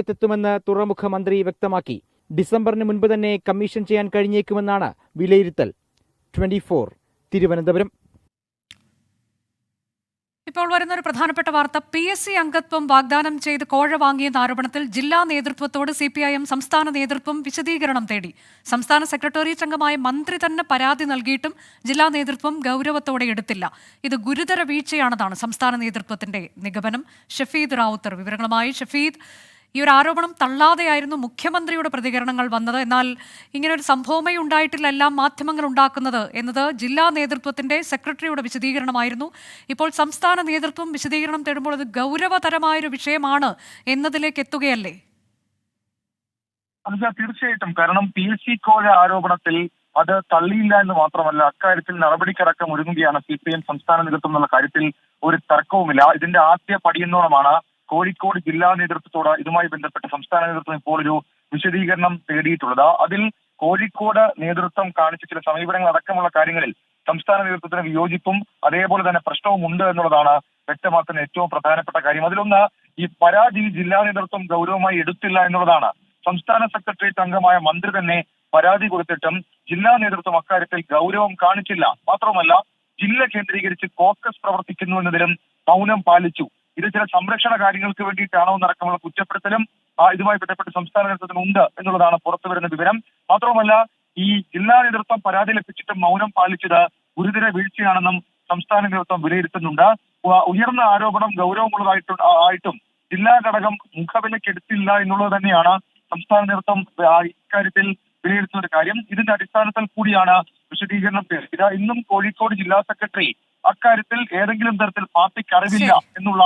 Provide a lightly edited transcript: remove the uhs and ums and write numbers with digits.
െത്തുമെന്ന് തുറമുഖ മന്ത്രി വ്യക്തമാക്കി. ഡിസംബറിന് മുൻപ് തന്നെ കമ്മീഷൻ ചെയ്യാൻ കഴിഞ്ഞേക്കുമെന്നാണ് വിലയിരുത്തൽ. 24 തിരുവനന്തപുരം. ഇപ്പോൾ വരുന്നൊരു പ്രധാനപ്പെട്ട വാർത്ത. PSC അംഗത്വം വാഗ്ദാനം ചെയ്ത് കോഴ വാങ്ങിയെന്ന ആരോപണത്തിൽ ജില്ലാ നേതൃത്വത്തോട് CPIM സംസ്ഥാന നേതൃത്വം വിശദീകരണം തേടി. സംസ്ഥാന സെക്രട്ടേറിയറ്റ് അംഗമായ മന്ത്രി തന്നെ പരാതി നൽകിയിട്ടും ജില്ലാ നേതൃത്വം ഗൗരവത്തോടെ എടുത്തില്ല. ഇത് ഗുരുതര വീഴ്ചയാണെന്നാണ് സംസ്ഥാന നേതൃത്വത്തിന്റെ നിഗമനം. ഷഫീദ് റാവുത്തർ വിവരങ്ങളുമായി. ഷഫീദ്, ഈ ഒരു ആരോപണം തള്ളാതെയായിരുന്നു മുഖ്യമന്ത്രിയുടെ പ്രതികരണങ്ങൾ വന്നത്. എന്നാൽ ഇങ്ങനൊരു സംഭവമേ ഉണ്ടായിട്ടില്ല, എല്ലാം മാധ്യമങ്ങൾ ഉണ്ടാക്കുന്നത് എന്നത് ജില്ലാ നേതൃത്വത്തിന്റെ സെക്രട്ടറിയുടെ വിശദീകരണമായിരുന്നു. ഇപ്പോൾ സംസ്ഥാന നേതൃത്വം വിശദീകരണം തേടുമ്പോൾ അത് ഗൗരവതരമായൊരു വിഷയമാണ് എന്നതിലേക്ക് എത്തുകയല്ലേ? തീർച്ചയായിട്ടും. കാരണം PSC കോഴ ആരോപണത്തിൽ അത് തള്ളിയില്ല എന്ന് മാത്രമല്ല, അക്കാര്യത്തിൽ നടപടിക്കടക്കം ഒരുങ്ങുകയാണ് CPIM സംസ്ഥാന നേതൃത്വം എന്നുള്ള കാര്യത്തിൽ ഒരു തർക്കവുമില്ല. ഇതിന്റെ ആദ്യ പടിയെന്നോണമാണ് കോഴിക്കോട് ജില്ലാ നേതൃത്വത്തോട് ഇതുമായി ബന്ധപ്പെട്ട് സംസ്ഥാന നേതൃത്വം ഇപ്പോൾ ഒരു വിശദീകരണം തേടിയിട്ടുള്ളത്. അതിൽ കോഴിക്കോട് നേതൃത്വം കാണിച്ച ചില സമീപനങ്ങൾ അടക്കമുള്ള കാര്യങ്ങളിൽ സംസ്ഥാന നേതൃത്വത്തിന് വിയോജിപ്പും അതേപോലെ തന്നെ പ്രശ്നവും ഉണ്ട് എന്നുള്ളതാണ് വ്യക്തമാക്കുന്ന ഏറ്റവും പ്രധാനപ്പെട്ട കാര്യം. അതിലൊന്ന്, ഈ പരാതി ജില്ലാ നേതൃത്വം ഗൗരവമായി എടുത്തില്ല എന്നുള്ളതാണ്. സംസ്ഥാന സെക്രട്ടേറിയറ്റ് അംഗമായ മന്ത്രി തന്നെ പരാതി കൊടുത്തിട്ടും ജില്ലാ നേതൃത്വം അക്കാര്യത്തിൽ ഗൗരവം കാണിച്ചില്ല. മാത്രമല്ല, ജില്ല കേന്ദ്രീകരിച്ച് കോക്കസ് പ്രവർത്തിക്കുന്നു എന്നതിലും മൗനം പാലിച്ചു. ഇത് ചില സംരക്ഷണ കാര്യങ്ങൾക്ക് വേണ്ടിയിട്ടാണോ എന്നടക്കമുള്ള കുറ്റപ്പെടുത്തലും ഇതുമായി ബന്ധപ്പെട്ട് സംസ്ഥാന നേതൃത്വത്തിന് ഉണ്ട് എന്നുള്ളതാണ് പുറത്തുവരുന്ന വിവരം. മാത്രമല്ല, ഈ ജില്ലാ നേതൃത്വം പരാതി ലഭിച്ചിട്ടും മൗനം പാലിച്ചത് ഗുരുതര വീഴ്ചയാണെന്നും സംസ്ഥാന നേതൃത്വം വിലയിരുത്തുന്നുണ്ട്. ഉയർന്ന ആരോപണം ഗൗരവമുള്ളതായിട്ടും ജില്ലാ ഘടകം മുഖവിലക്കെടുത്തില്ല എന്നുള്ളത് തന്നെയാണ് സംസ്ഥാന നേതൃത്വം ഇക്കാര്യത്തിൽ വിലയിരുത്തുന്ന ഒരു കാര്യം. ഇതിന്റെ അടിസ്ഥാനത്തിൽ കൂടിയാണ് വിശദീകരണം തേടിയത്. ഇന്നും കോഴിക്കോട് ജില്ലാ സെക്രട്ടറി അക്കാര്യത്തിൽ ഏതെങ്കിലും തരത്തിൽ പാർട്ടിക്ക് അറിവില്ല എന്നുള്ള